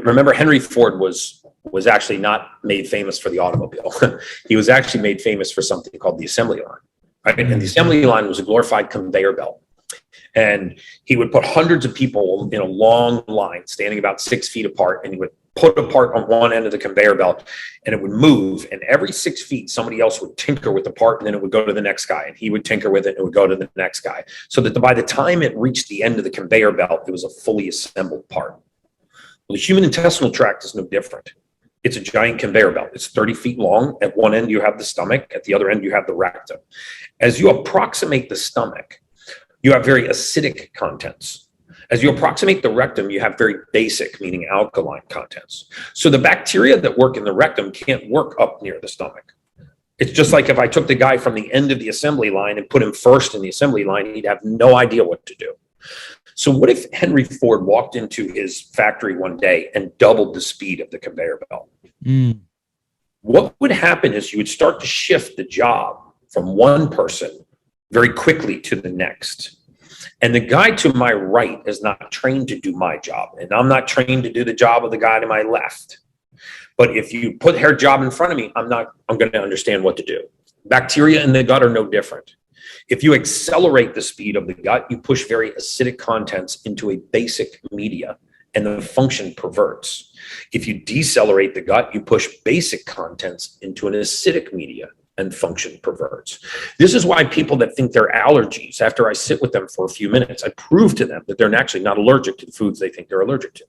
remember Henry Ford was actually not made famous for the automobile. He was actually made famous for something called the assembly line, right? And the assembly line was a glorified conveyor belt. And he would put hundreds of people in a long line, standing about 6 feet apart, and he would put a part on one end of the conveyor belt, and it would move. And every 6 feet, somebody else would tinker with the part, and then it would go to the next guy, and he would tinker with it, and it would go to the next guy. So that by the time it reached the end of the conveyor belt, it was a fully assembled part. Well, the human intestinal tract is no different. It's a giant conveyor belt. It's 30 feet long. At one end, you have the stomach. At the other end, you have the rectum. As you approximate the stomach, you have very acidic contents. As you approximate the rectum, you have very basic, meaning alkaline contents. So the bacteria that work in the rectum can't work up near the stomach. It's just like if I took the guy from the end of the assembly line and put him first in the assembly line, he'd have no idea what to do. So what if Henry Ford walked into his factory one day and doubled the speed of the conveyor belt? What would happen is you would start to shift the job from one person very quickly to the next. And the guy to my right is not trained to do my job. And I'm not trained to do the job of the guy to my left. But if you put her job in front of me, I'm going to understand what to do. Bacteria in the gut are no different. If you accelerate the speed of the gut, you push very acidic contents into a basic media, and the function perverts. If you decelerate the gut, you push basic contents into an acidic media, and function perverts. This is why people that think they're allergies, after I sit with them for a few minutes, I prove to them that they're actually not allergic to the foods they think they're allergic to.